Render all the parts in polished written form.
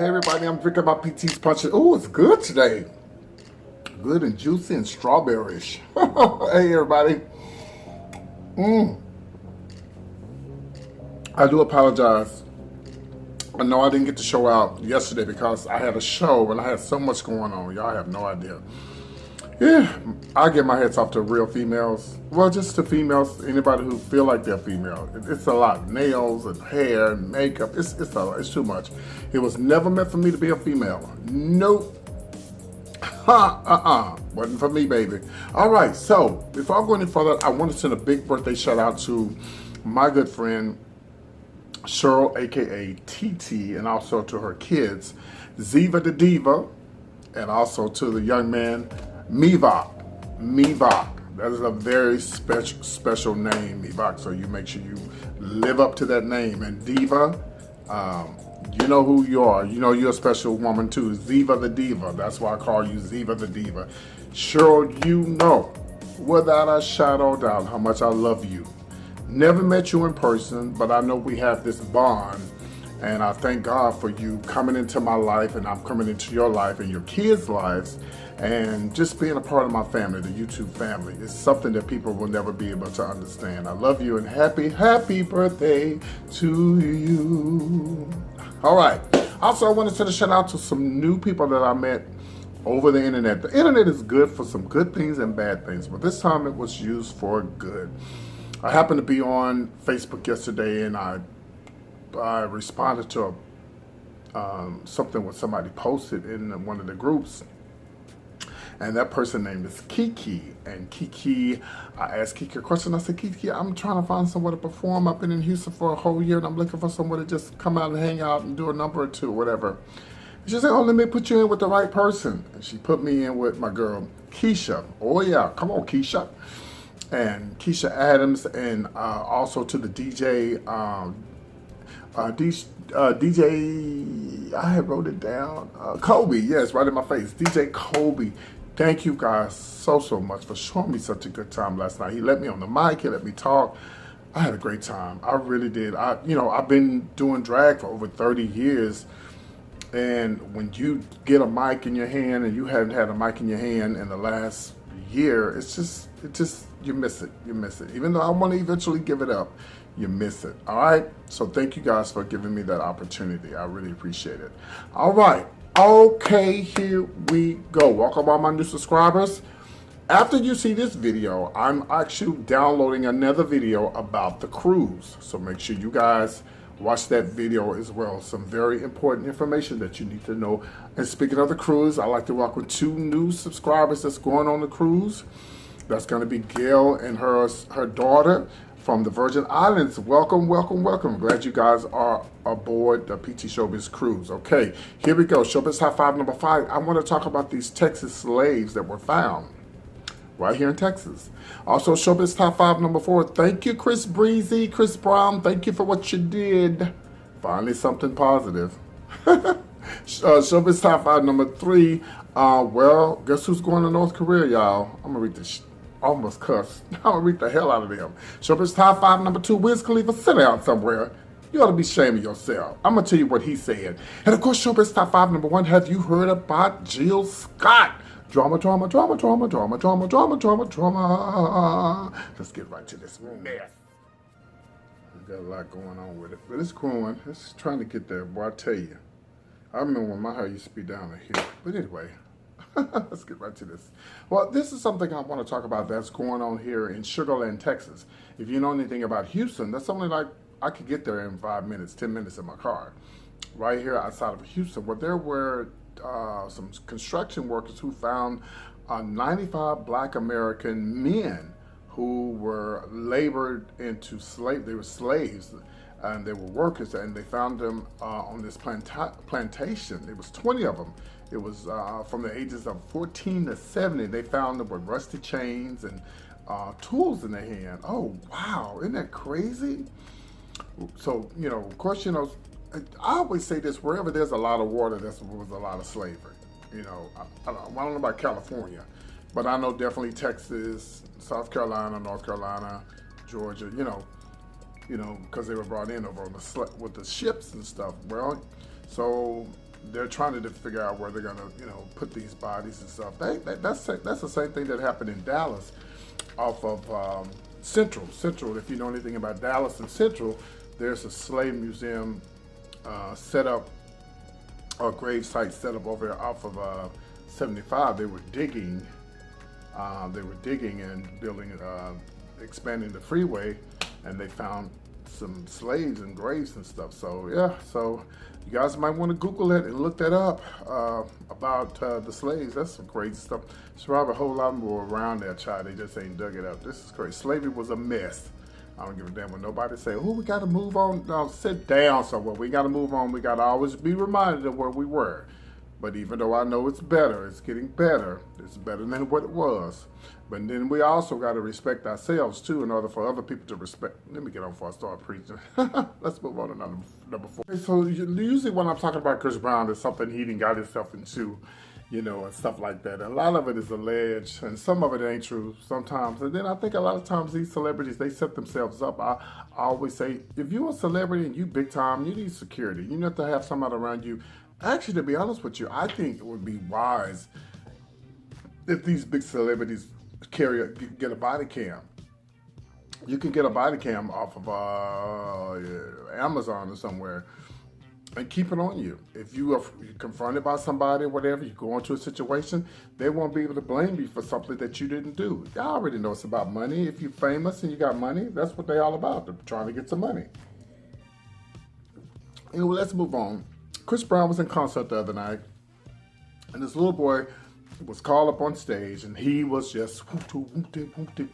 Hey everybody, I'm drinking my PT's Punch. Oh, it's good today. Good and juicy and strawberries. Hey everybody. I do apologize. I know I didn't get the show out yesterday because I had a show and I had so much going on. Y'all have no idea. Yeah, I get my heads off to real females. Well, just to females, anybody who feel like they're female. It's a lot. Nails and hair and makeup. It's too much. It was never meant for me to be a female. Nope. Wasn't for me, baby. All right, so before I go any further, I want to send a big birthday shout out to my good friend Cheryl, aka TT, and also to her kids, Ziva the Diva, and also to the young man Mivok. That is a very special name, Mivok. So you make sure you live up to that name. And Diva, you know who you are. You know you're a special woman too. Ziva the Diva. That's why I call you Ziva the Diva. Cheryl, you know without a shadow of doubt how much I love you. Never met you in person, but I know we have this bond. And I thank God for you coming into my life, and I'm coming into your life and your kids' lives, and just being a part of my family, the YouTube family. It's something that people will never be able to understand. I love you and happy birthday to you. All right. Also, I want to send a shout out to some new people that I met over the internet. The internet is good for some good things and bad things, but this time it was used for good. I happened to be on Facebook yesterday, and I responded to something what somebody posted in one of the groups, and that person name is Kiki. And Kiki, I asked Kiki a question. I said, Kiki, I'm trying to find somewhere to perform. I've been in Houston for a whole year, and I'm looking for somewhere to just come out and hang out and do a number or two, whatever. She said, oh, let me put you in with the right person. And she put me in with my girl, Keisha. Oh, yeah. Come on, Keisha. And Keisha Adams, and also to the DJ, DJ, I had wrote it down, Kobe, yes, right in my face, DJ Kobe. Thank you guys so much for showing me such a good time last night. He let me on the mic, he let me talk. I had a great time, I really did. I've been doing drag for over 30 years, and when you get a mic in your hand and you haven't had a mic in your hand in the last year, it just, you miss it. Even though I want to eventually give it up, you miss it. All right. So thank you guys for giving me that opportunity. I really appreciate it. All right. Okay, here we go. Welcome all my new subscribers. After you see this video, I'm actually downloading another video about the cruise. So make sure you guys watch that video as well. Some very important information that you need to know. And speaking of the cruise, I'd like to welcome 2 new subscribers that's going on the cruise. That's going to be Gail and her daughter from the Virgin Islands. Welcome. Glad you guys are aboard the PT Showbiz cruise. Okay, here we go. Showbiz High Five number 5. I want to talk about these Texas slaves that were found right here in Texas. Also, Showbiz Top 5 number 4. Thank you, Chris Breezy, Chris Brown. Thank you for what you did. Finally, something positive. Showbiz Top 5 number 3. Well, guess who's going to North Korea, y'all? I'm going to read this. Almost cussed. I'm going to read the hell out of them. Showbiz Top 5 number 2. Wiz Khalifa, sit down somewhere. You ought to be ashamed of yourself. I'm going to tell you what he said. And of course, Showbiz Top 5 number 1. Have you heard about Jill Scott? Drama. Let's get right to this mess. We've got a lot going on with it, but it's growing. It's trying to get there, boy, I tell you. I remember when my hair used to be down here. But anyway, let's get right to this. Well, this is something I want to talk about that's going on here in Sugar Land, Texas. If you know anything about Houston, that's something like I could get there in 5 minutes, 10 minutes in my car. Right here outside of Houston, where there were some construction workers who found 95 black American men who were labored into slave. They were slaves and they were workers, and they found them on this plantation. There was 20 of them. It was from the ages of 14 to 70. They found them with rusty chains and tools in their hand. Oh, wow. Isn't that crazy? So, of course, I always say this, wherever there's a lot of water, there was a lot of slavery. I don't know about California, but I know definitely Texas, South Carolina, North Carolina, Georgia, because they were brought in over on with the ships and stuff. Well, so they're trying to figure out where they're gonna, put these bodies and stuff. That's the same thing that happened in Dallas, off of Central. Central, if you know anything about Dallas and Central, there's a slave museum set up, or grave site set up over there off of 75. They were digging and building, expanding the freeway, and they found some slaves and graves and stuff. So yeah, so you guys might want to Google it and look that up, about the slaves. That's some crazy stuff. There's probably a whole lot more around that, child. They just ain't dug it up. This is crazy. Slavery was a mess. I don't give a damn when nobody say, oh, we got to move on. No, sit down somewhere. We got to move on. We got to always be reminded of where we were. But even though I know it's better, it's getting better. It's better than what it was. But then we also got to respect ourselves too, in order for other people to respect. Let me get on before I start preaching. Let's move on to number 4. Okay, so usually when I'm talking about Chris Brown, it's something he done got himself into, and stuff like that. And a lot of it is alleged, and some of it ain't true sometimes. And then I think a lot of times these celebrities, they set themselves up. I always say, if you're a celebrity and you big time, you need security. You need to have somebody around you. Actually, to be honest with you, I think it would be wise if these big celebrities get a body cam. You can get a body cam off of Amazon or somewhere and keep it on you. If you are confronted by somebody or whatever, you go into a situation, they won't be able to blame you for something that you didn't do. Y'all already know it's about money. If you're famous and you got money, that's what they're all about. They're trying to get some money. Anyway, let's move on. Chris Brown was in concert the other night, and this little boy was called up on stage, and he was just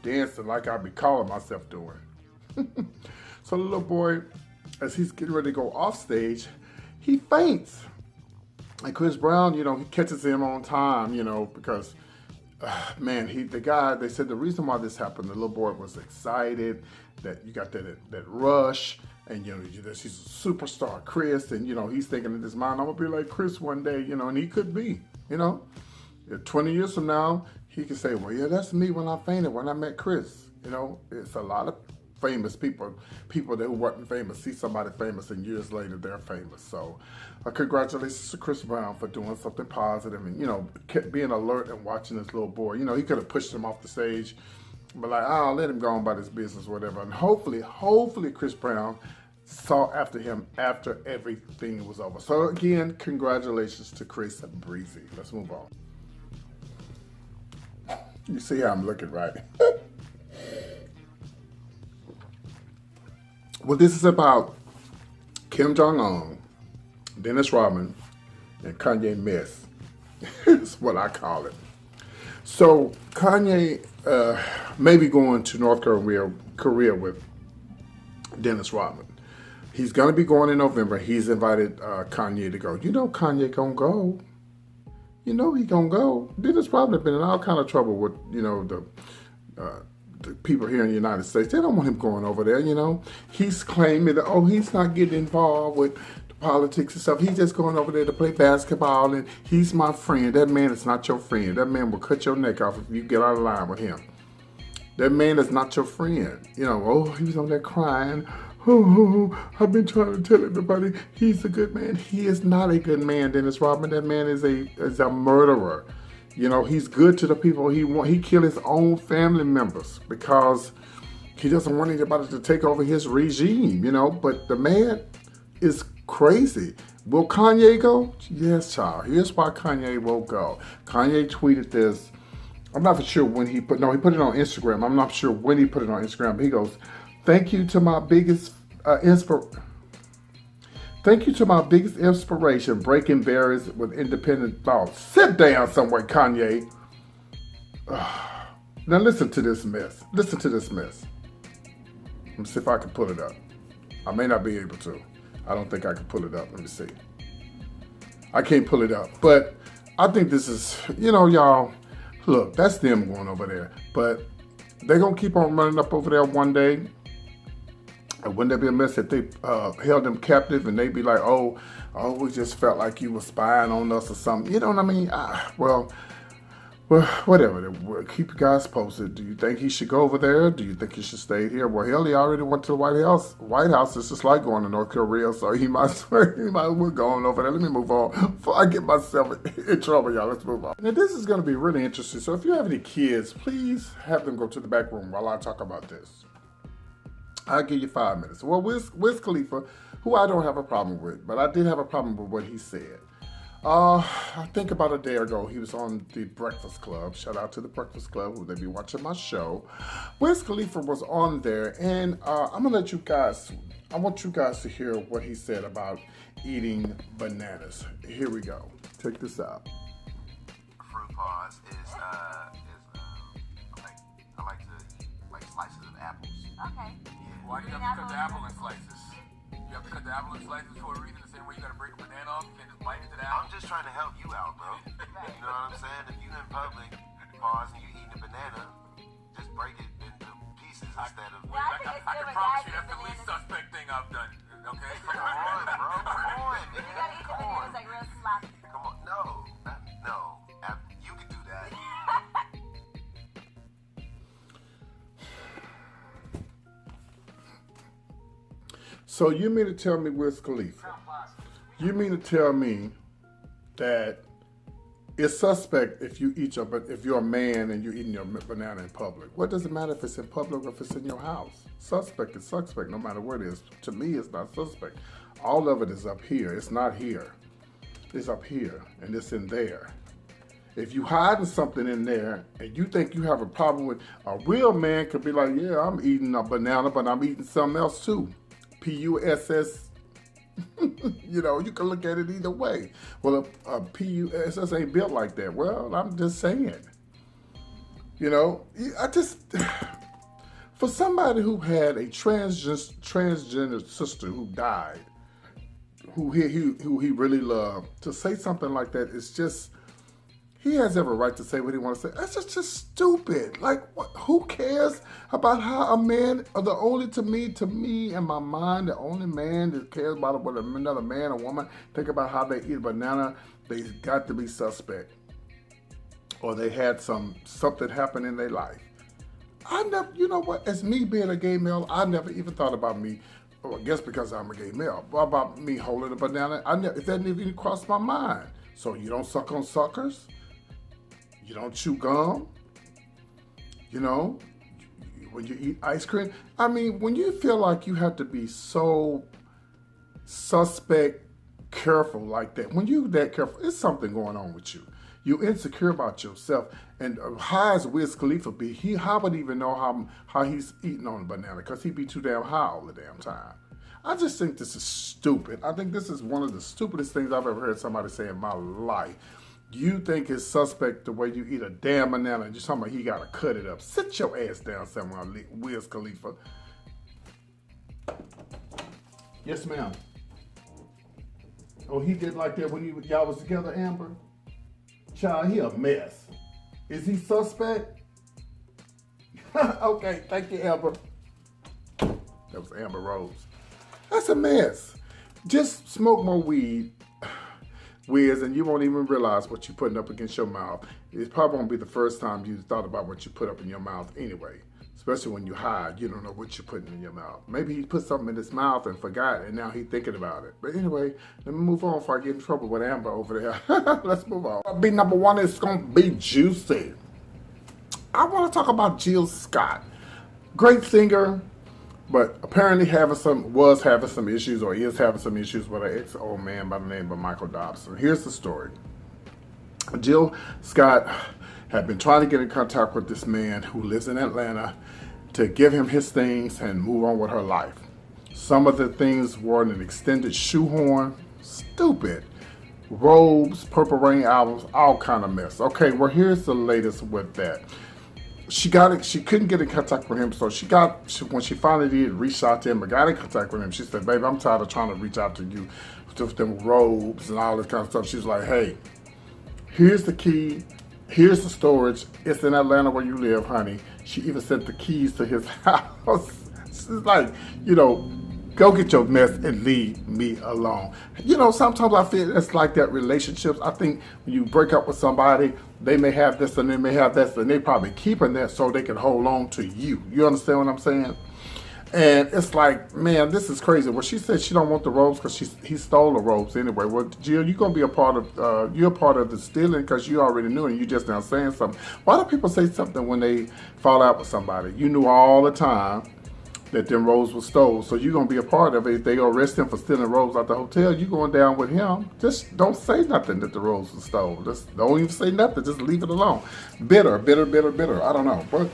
dancing like I be calling myself doing. So the little boy, as he's getting ready to go off stage, he faints. And Chris Brown, he catches him on time, because, man, they said the reason why this happened, the little boy was excited that you got that rush. And, he's a superstar, Chris, and, he's thinking in his mind, I'm going to be like Chris one day, and he could be, 20 years from now, he could say, well, yeah, that's me when I fainted, when I met Chris. It's a lot of famous people that weren't famous, see somebody famous, and years later, they're famous. So, congratulations to Chris Brown for doing something positive and, being alert and watching this little boy. He could have pushed him off the stage, but like, I'll let him go on about his business, whatever. And hopefully Chris Brown saw after him after everything was over. So again, congratulations to Chris Breezy. Let's move on. You see how I'm looking, right? Well, this is about Kim Jong-un, Dennis Rodman, and Kanye Mess. That's what I call it. So Kanye may be going to North Korea with Dennis Rodman. He's going to be going in November. He's invited Kanye to go. Kanye going to go. He going to go. Dennis Rodman been in all kind of trouble with, the people here in the United States. They don't want him going over there, He's claiming that, he's not getting involved with the politics and stuff. He's just going over there to play basketball, and he's my friend. That man is not your friend. That man will cut your neck off if you get out of line with him. That man is not your friend. He was on there crying. I've been trying to tell everybody he's a good man. He is not a good man, Dennis Rodman. That man is a murderer. He's good to the people he killed his own family members because he doesn't want anybody to take over his regime, But the man is crazy. Will Kanye go? Yes, child. Here's why Kanye will go. Kanye tweeted this. I'm not for sure when he put it on Instagram. I'm not sure when he put it on Instagram. But he goes, thank you to my biggest inspiration, breaking barriers with independent thought. Sit down somewhere, Kanye. Now listen to this mess. Let me see if I can pull it up. I may not be able to. I don't think I can pull it up. Let me see. I can't pull it up. But I think this is, y'all, look, that's them going over there. But they're going to keep on running up over there one day. And wouldn't that be a mess if they held them captive and they'd be like, we just felt like you were spying on us or something. You know what I mean? Well, whatever. We'll keep you guys posted. Do you think he should go over there? Do you think he should stay here? Well, hell, he already went to the White House. White House is just like going to North Korea, so he might as well go on over there. Let me move on before I get myself in trouble, y'all. Let's move on. Now, this is going to be really interesting. So if you have any kids, please have them go to the back room while I talk about this. I'll give you 5 minutes. Well, Wiz Khalifa, who I don't have a problem with, but I did have a problem with what he said. I think about a day ago, he was on the Breakfast Club. Shout out to the Breakfast Club, who they be watching my show. Wiz Khalifa was on there, and I'm gonna let you guys. I want you guys to hear what he said about eating bananas. Here we go. Check this out. Fruit pause is I like to eat like slices of apples. Okay. Yeah. Why do you have to cut the apple in slices? You have to cut the apple in slices for a reason, the same way you gotta break a banana off. You can't just bite into the apple. I'm just trying to help you out, bro. You know what I'm saying? If you in public, pause and you eating a banana, just break it into pieces instead of. Yeah, I think it's I good can with promise guys you eat that's the least bananas. suspect thing I've done. Okay? Come on, bro. Come on, man. You gotta eat the Come on. bananas like real sloppy. Come on. No. No. You can do that. So you mean to tell me, Wiz Khalifa? You mean to tell me that it's suspect if you're a man and you're eating your banana in public? What does it matter if it's in public or if it's in your house? Suspect is suspect, no matter what it is. To me, it's not suspect. All of it is up here. It's not here. It's up here, and it's in there. If you hiding something in there and you think you have a problem with, a real man could be like, yeah, I'm eating a banana, but I'm eating something else too. P-U-S-S. You know, you can look at it either way. Well, a P-U-S-S ain't built like that. Well, I'm just saying. You know, for somebody who had a transgender sister who died, who he really loved, to say something like that is just, he has every right to say what he wants to say. That's just stupid. Like, what, who cares about how a man, or to me in my mind, the only man that cares about what another man or woman think about how they eat a banana, they got to be suspect. Or they had something happen in their life. You know what, as me being a gay male, I never even thought about me, well, I guess because I'm a gay male, but about me holding a banana, it didn't even cross my mind. So you don't suck on suckers? You don't chew gum, you know, when you eat ice cream. I mean, when you feel like you have to be so suspect careful like that, when you're that careful, it's something going on with you. You're insecure about yourself. And high as Wiz Khalifa be, I wouldn't even know how he's eating on a banana because he be too damn high all the damn time. I just think this is stupid. I think this is one of the stupidest things I've ever heard somebody say in my life. You think it's suspect the way you eat a damn banana and you're talking about he gotta cut it up. Sit your ass down somewhere, Wiz Khalifa. Yes, ma'am. Oh, he did like that when y'all was together, Amber? Child, he a mess. Is he suspect? Okay, thank you, Amber. That was Amber Rose. That's a mess. Just smoke more weed, Wiz, and you won't even realize what you're putting up against your mouth. It probably won't be the first time you thought about what you put up in your mouth anyway. Especially when you hide, you don't know what you're putting in your mouth. Maybe he put something in his mouth and forgot, and now he's thinking about it. But anyway, let me move on before I get in trouble with Amber over there. Let's move on. Be number one is going to be juicy. I want to talk about Jill Scott. Great singer, but apparently was having some issues or is having some issues with an ex-old man by the name of Michael Dobson. Here's the story. Jill Scott had been trying to get in contact with this man who lives in Atlanta to give him his things and move on with her life. Some of the things were an extended shoehorn, stupid, robes, Purple Rain albums, all kind of mess. Okay, well, here's the latest with that. She couldn't get in contact with him, so when she finally did reach out to him and got in contact with him, she said, baby, I'm tired of trying to reach out to you with them robes and all this kind of stuff. She's like, hey, here's the key. Here's the storage. It's in Atlanta where you live, honey. She even sent the keys to his house. It's like, you know, Go get your mess and leave me alone. You know, sometimes I feel it's like that relationships. I think when you break up with somebody, they may have this and they may have that, and they probably keeping that so they can hold on to you. You understand what I'm saying? And it's like, man, this is crazy. Well, she said she don't want the robes because he stole the robes anyway. Well, Jill, you're gonna be a part of you're a part of the stealing because you already knew and you just now saying something. Why do people say something when they fall out with somebody? You knew all the time that them robes were stolen, so you're gonna be a part of it. If they arrest him for stealing robes out the hotel, you going down with him. Just don't say nothing that the robes were stolen. Just don't even say nothing. Just leave it alone. Bitter. I don't know, but.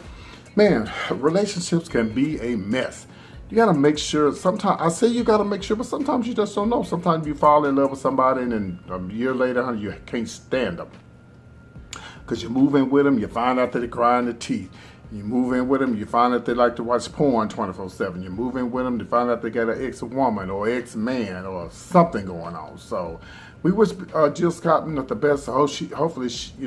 Man, relationships can be a mess. You gotta make sure, sometimes, I say you gotta make sure, but sometimes you just don't know. Sometimes you fall in love with somebody and then a year later, honey, you can't stand them. Because you move in with them, you find out that they grind the teeth. You move in with them, you find out they like to watch porn 24/7. You move in with them, you find out they got an ex-woman or ex-man or something going on. So we wish Jill Scott the best. Hopefully, she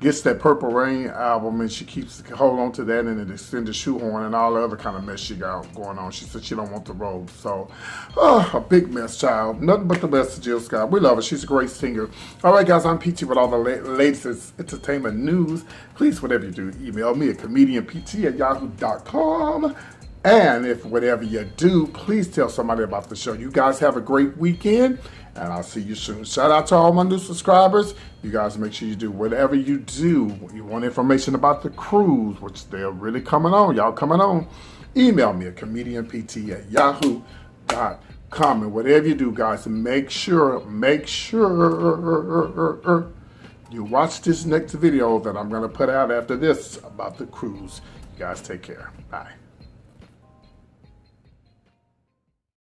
gets that Purple Rain album and she keeps hold on to that and an extended shoehorn and all the other kind of mess she got going on. She said she don't want the robe. So, a big mess, child. Nothing but the best to Jill Scott. We love her. She's a great singer. All right, guys, I'm PT with all the latest entertainment news. Please, whatever you do, email me at comedianpt@yahoo.com. And if whatever you do, please tell somebody about the show. You guys have a great weekend, and I'll see you soon. Shout out to all my new subscribers. You guys make sure you do whatever you do. You want information about the cruise, which they're really coming on. Y'all coming on. Email me at comedianpt@yahoo.com. And whatever you do, guys, make sure you watch this next video that I'm going to put out after this about the cruise. You guys take care. Bye.